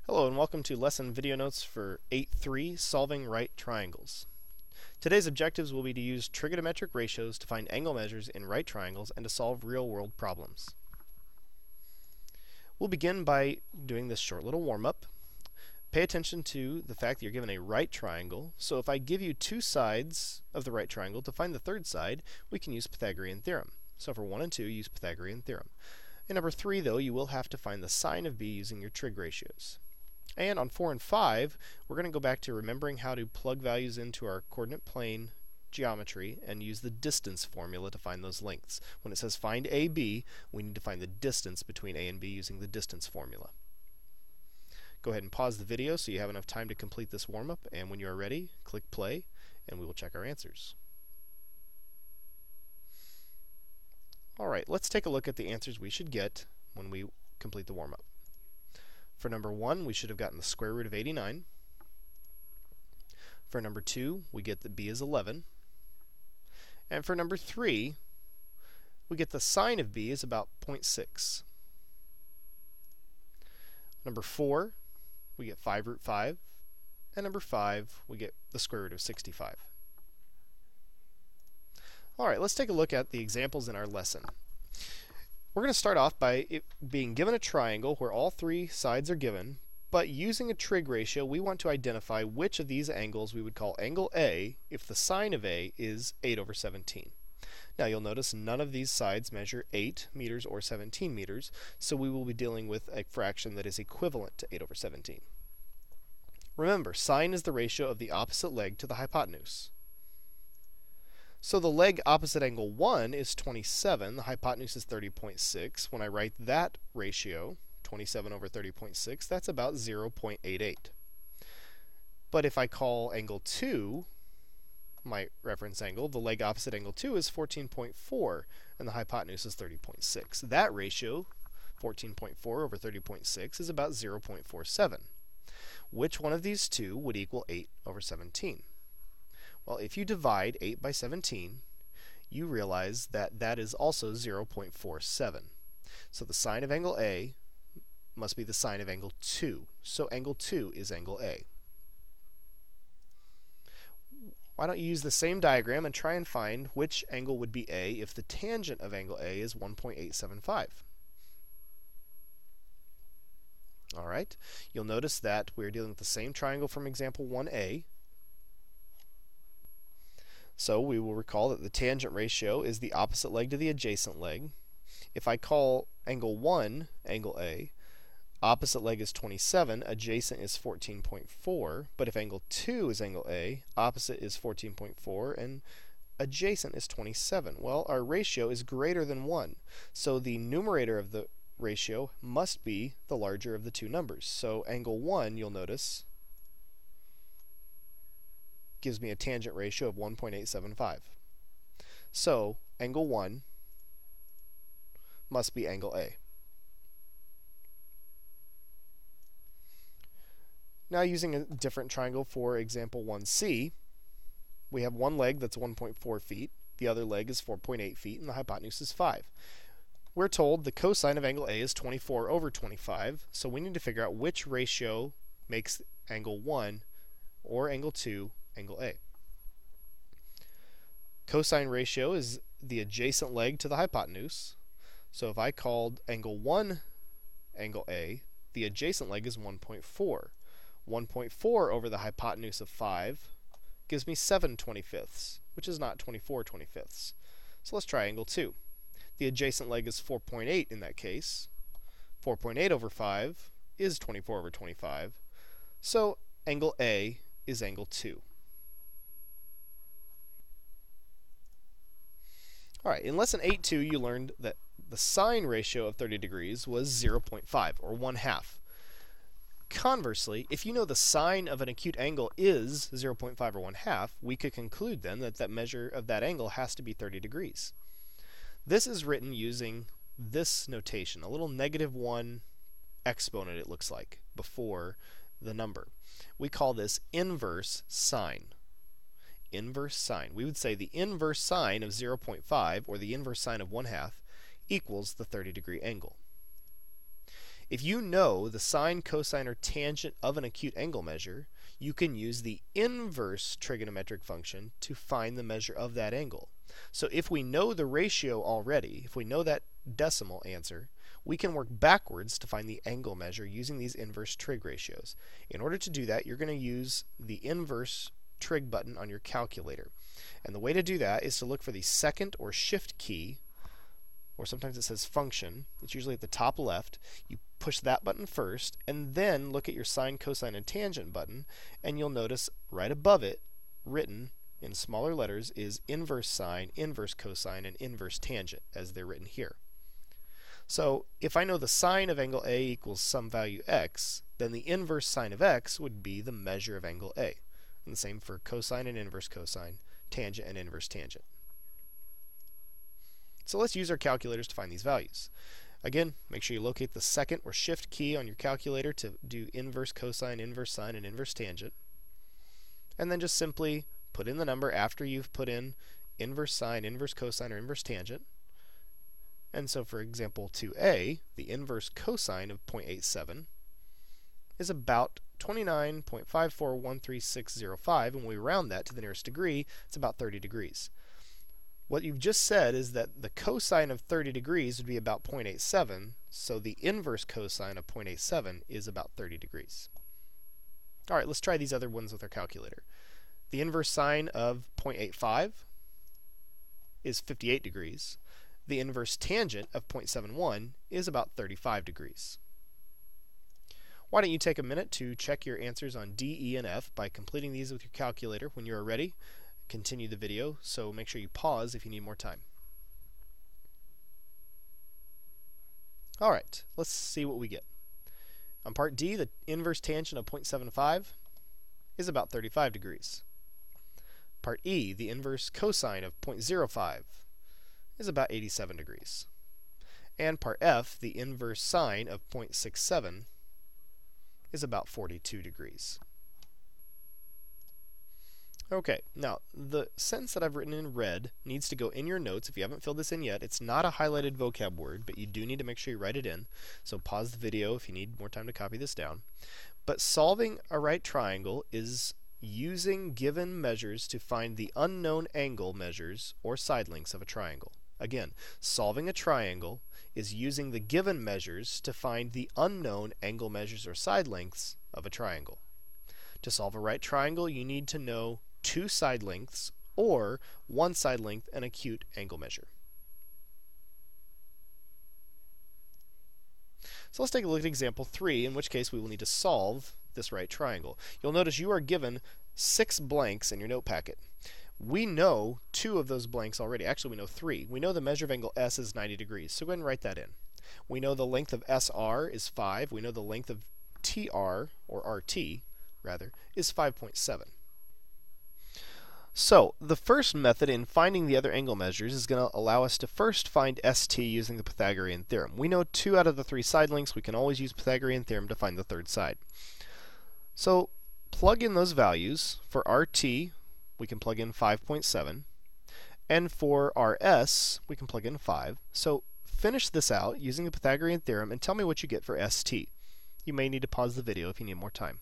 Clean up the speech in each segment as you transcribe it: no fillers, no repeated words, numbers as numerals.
Hello and welcome to lesson video notes for 8.3 Solving Right Triangles. Today's objectives will be to use trigonometric ratios to find angle measures in right triangles and to solve real-world problems. We'll begin by doing this short little warm-up. Pay attention to the fact that you're given a right triangle, so if I give you two sides of the right triangle, to find the third side, we can use Pythagorean theorem. So for 1 and 2, use Pythagorean theorem. In number 3, though, you will have to find the sine of b using your trig ratios. And on 4 and 5, we're going to go back to remembering how to plug values into our coordinate plane geometry and use the distance formula to find those lengths. When it says find AB, we need to find the distance between A and B using the distance formula. Go ahead and pause the video so you have enough time to complete this warm-up, and when you are ready, click play and we will check our answers. Alright, let's take a look at the answers we should get when we complete the warm-up. For number 1, we should have gotten the square root of 89. For number 2, we get that b is 11. And for number 3, we get the sine of b is about 0.6. Number 4, we get 5 root 5. And number 5, we get the square root of 65. Alright, let's take a look at the examples in our lesson. We're going to start off by it being given a triangle where all three sides are given, but using a trig ratio, we want to identify which of these angles we would call angle A if the sine of A is 8 over 17. Now you'll notice none of these sides measure 8 meters or 17 meters, so we will be dealing with a fraction that is equivalent to 8 over 17. Remember, sine is the ratio of the opposite leg to the hypotenuse. So the leg opposite angle 1 is 27, the hypotenuse is 30.6. When I write that ratio, 27 over 30.6, that's about 0.88. But if I call angle 2 my reference angle, the leg opposite angle 2 is 14.4, and the hypotenuse is 30.6. That ratio, 14.4 over 30.6, is about 0.47. Which one of these two would equal 8 over 17? Well, if you divide 8 by 17, you realize that that is also 0.47. So the sine of angle A must be the sine of angle 2. So angle 2 is angle A. Why don't you use the same diagram and try and find which angle would be A if the tangent of angle A is 1.875. Alright, you'll notice that we're dealing with the same triangle from example 1a. So we will recall that the tangent ratio is the opposite leg to the adjacent leg. If I call angle 1 angle A, opposite leg is 27, adjacent is 14.4. But if angle 2 is angle A, opposite is 14.4, and adjacent is 27. Well, our ratio is greater than 1. So the numerator of the ratio must be the larger of the two numbers. So angle 1, you'll notice, gives me a tangent ratio of 1.875. So angle 1 must be angle A. Now using a different triangle for example 1c, we have one leg that's 1.4 feet, the other leg is 4.8 feet, and the hypotenuse is 5. We're told the cosine of angle A is 24 over 25, so we need to figure out which ratio makes angle 1 or angle 2 angle A. Cosine ratio is the adjacent leg to the hypotenuse. So if I called angle 1 angle A, the adjacent leg is 1.4. 1.4 over the hypotenuse of 5 gives me 7/25, which is not 24/25. So let's try angle 2. The adjacent leg is 4.8 in that case. 4.8 over 5 is 24 over 25. So angle A is angle 2. Alright, in lesson 8.2 you learned that the sine ratio of 30 degrees was 0.5, or 1/2. Conversely, if you know the sine of an acute angle is 0.5 or 1/2, we could conclude then that that measure of that angle has to be 30 degrees. This is written using this notation, a little -1 exponent it looks like, before the number. We call this inverse sine. Inverse sine. We would say the inverse sine of 0.5, or the inverse sine of 1/2, equals the 30-degree angle. If you know the sine, cosine, or tangent of an acute angle measure, you can use the inverse trigonometric function to find the measure of that angle. So if we know the ratio already, if we know that decimal answer, we can work backwards to find the angle measure using these inverse trig ratios. In order to do that, you're going to use the inverse trig button on your calculator. And the way to do that is to look for the second or shift key, or sometimes it says function. It's usually at the top left. You push that button first, and then look at your sine, cosine, and tangent button, and you'll notice right above it, written in smaller letters, is inverse sine, inverse cosine, and inverse tangent, as they're written here. So if I know the sine of angle A equals some value x, then the inverse sine of x would be the measure of angle A. And the same for cosine and inverse cosine, tangent and inverse tangent. So let's use our calculators to find these values. Again, make sure you locate the second or shift key on your calculator to do inverse cosine, inverse sine, and inverse tangent. And then just simply put in the number after you've put in inverse sine, inverse cosine, or inverse tangent. And so for example 2a, the inverse cosine of 0.87 is about 29.5413605, and when we round that to the nearest degree, it's about 30 degrees. What you've just said is that the cosine of 30 degrees would be about 0.87, so the inverse cosine of 0.87 is about 30 degrees. All right, let's try these other ones with our calculator. The inverse sine of 0.85 is 58 degrees. The inverse tangent of 0.71 is about 35 degrees. Why don't you take a minute to check your answers on D, E, and F by completing these with your calculator. When you are ready, continue the video, so make sure you pause if you need more time. Alright, let's see what we get. On part D, the inverse tangent of 0.75 is about 35 degrees. Part E, the inverse cosine of 0.05 is about 87 degrees. And part F, the inverse sine of 0.67 is about 42 degrees. Okay, now the sentence that I've written in red needs to go in your notes. If you haven't filled this in yet, it's not a highlighted vocab word, but you do need to make sure you write it in. So pause the video if you need more time to copy this down. But solving a right triangle is using given measures to find the unknown angle measures or side lengths of a triangle. Again, solving a triangle is using the given measures to find the unknown angle measures or side lengths of a triangle. To solve a right triangle, you need to know two side lengths or one side length and acute angle measure. So let's take a look at example 3, in which case we will need to solve this right triangle. You'll notice you are given 6 blanks in your note packet. We know 2 of those blanks already. Actually, we know 3. We know the measure of angle S is 90 degrees, so go ahead and write that in. We know the length of SR is 5. We know the length of TR, or RT, rather, is 5.7. So, the first method in finding the other angle measures is going to allow us to first find ST using the Pythagorean theorem. We know 2 out of the 3 side lengths. We can always use Pythagorean theorem to find the third side. So, plug in those values. For RT, we can plug in 5.7. And for RS, we can plug in 5. So, finish this out using the Pythagorean theorem and tell me what you get for ST. You may need to pause the video if you need more time.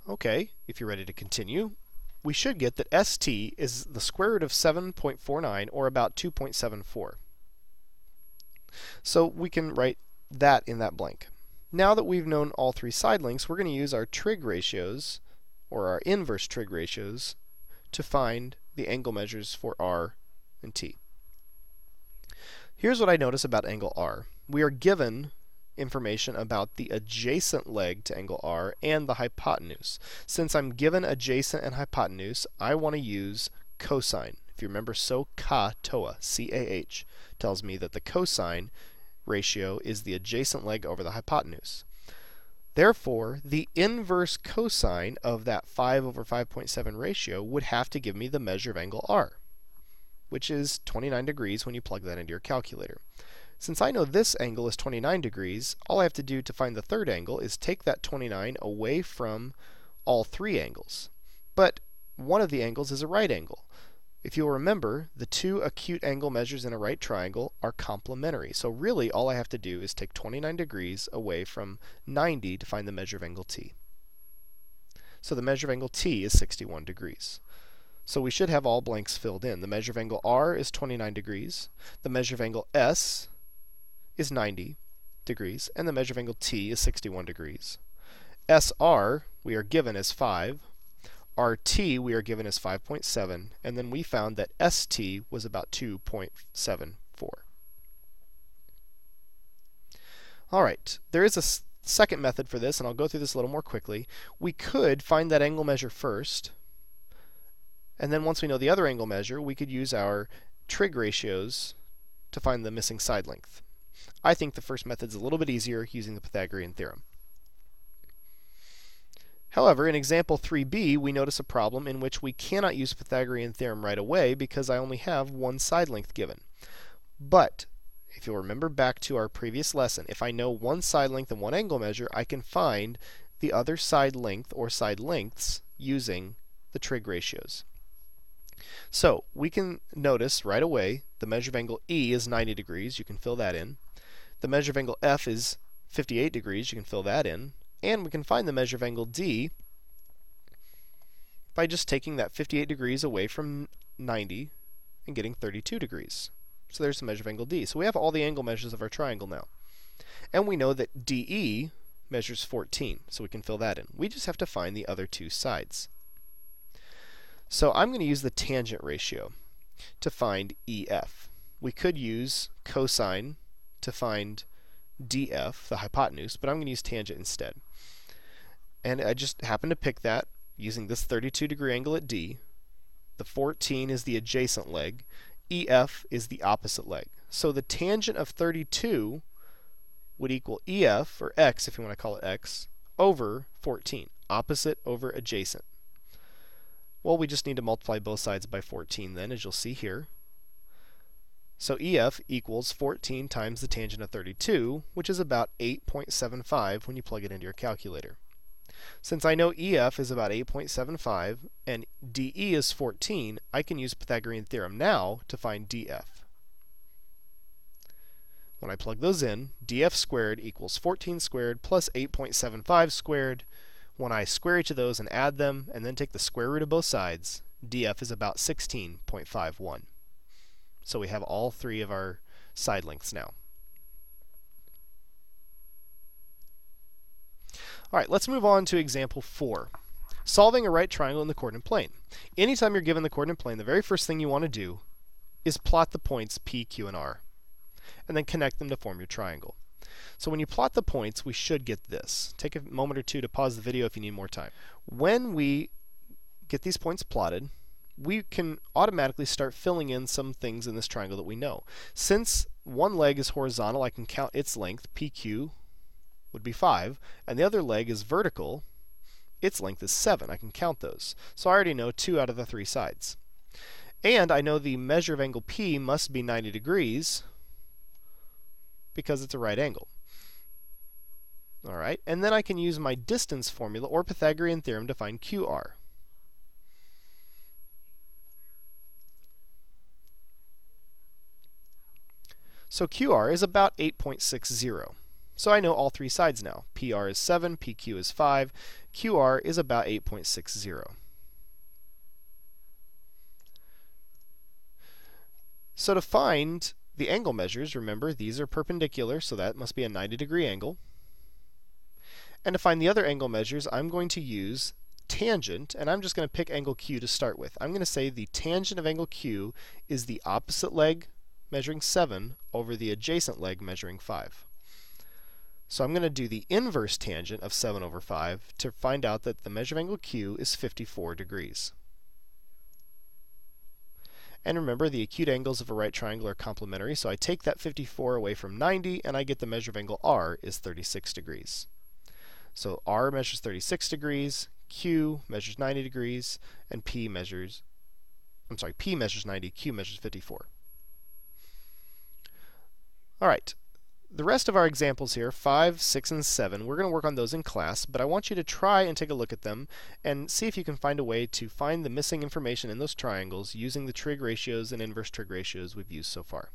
Okay, if you're ready to continue, we should get that ST is the square root of 7.49, or about 2.74. So we can write that in that blank. Now that we've known all 3 side lengths, we're going to use our trig ratios, or our inverse trig ratios, to find the angle measures for R and T. Here's what I notice about angle R. We are given information about the adjacent leg to angle R and the hypotenuse. Since I'm given adjacent and hypotenuse, I want to use cosine. If you remember, so ka toa, C-A-H, tells me that the cosine ratio is the adjacent leg over the hypotenuse. Therefore, the inverse cosine of that 5 over 5.7 ratio would have to give me the measure of angle R, which is 29 degrees when you plug that into your calculator. Since I know this angle is 29 degrees, all I have to do to find the third angle is take that 29 away from all 3 angles. But one of the angles is a right angle. If you'll remember, the two acute angle measures in a right triangle are complementary. So really, all I have to do is take 29 degrees away from 90 to find the measure of angle t. So the measure of angle t is 61 degrees. So we should have all blanks filled in. The measure of angle r is 29 degrees. The measure of angle s is 90 degrees. And the measure of angle t is 61 degrees. SR we are given as 5. RT we are given as 5.7, and then we found that ST was about 2.74. All right, there is a second method for this, and I'll go through this a little more quickly. We could find that angle measure first, and then once we know the other angle measure, we could use our trig ratios to find the missing side length. I think the first method is a little bit easier using the Pythagorean theorem. However, in example 3b, we notice a problem in which we cannot use Pythagorean theorem right away because I only have one side length given. But if you'll remember back to our previous lesson, if I know one side length and one angle measure, I can find the other side length or side lengths using the trig ratios. So we can notice right away the measure of angle E is 90 degrees. You can fill that in. The measure of angle F is 58 degrees. You can fill that in. And we can find the measure of angle D by just taking that 58 degrees away from 90 and getting 32 degrees. So there's the measure of angle D. So we have all the angle measures of our triangle now. And we know that DE measures 14, so we can fill that in. We just have to find the other two sides. So I'm going to use the tangent ratio to find EF. We could use cosine to find DF, the hypotenuse, but I'm going to use tangent instead. And I just happen to pick that using this 32 degree angle at D. The 14 is the adjacent leg. EF is the opposite leg. So the tangent of 32 would equal EF, or x if you want to call it x, over 14. Opposite over adjacent. Well, we just need to multiply both sides by 14 then, as you'll see here. So EF equals 14 times the tangent of 32, which is about 8.75 when you plug it into your calculator. Since I know EF is about 8.75 and DE is 14, I can use Pythagorean theorem now to find DF. When I plug those in, DF squared equals 14 squared plus 8.75 squared. When I square each of those and add them and then take the square root of both sides, DF is about 16.51. So we have all three of our side lengths now. All right, let's move on to example 4. Solving a right triangle in the coordinate plane. Anytime you're given the coordinate plane, the very first thing you want to do is plot the points P, Q, and R, and then connect them to form your triangle. So when you plot the points, we should get this. Take a moment or two to pause the video if you need more time. When we get these points plotted, we can automatically start filling in some things in this triangle that we know. Since one leg is horizontal, I can count its length, PQ would be 5, and the other leg is vertical, its length is 7. I can count those. So I already know 2 out of the 3 sides. And I know the measure of angle P must be 90 degrees because it's a right angle. All right, and then I can use my distance formula or Pythagorean theorem to find QR. So QR is about 8.60. So I know all 3 sides now. PR is 7, PQ is 5, QR is about 8.60. So to find the angle measures, remember these are perpendicular, so that must be a 90-degree angle. And to find the other angle measures, I'm going to use tangent, and I'm just going to pick angle Q to start with. I'm going to say the tangent of angle Q is the opposite leg measuring 7 over the adjacent leg measuring 5. So I'm going to do the inverse tangent of 7 over 5 to find out that the measure of angle Q is 54 degrees. And remember, the acute angles of a right triangle are complementary, so I take that 54 away from 90, and I get the measure of angle R is 36 degrees. So R measures 36 degrees, Q measures 90 degrees, and P measures 90, Q measures 54. All right. The rest of our examples here, 5, 6, and 7, we're going to work on those in class, but I want you to try and take a look at them and see if you can find a way to find the missing information in those triangles using the trig ratios and inverse trig ratios we've used so far.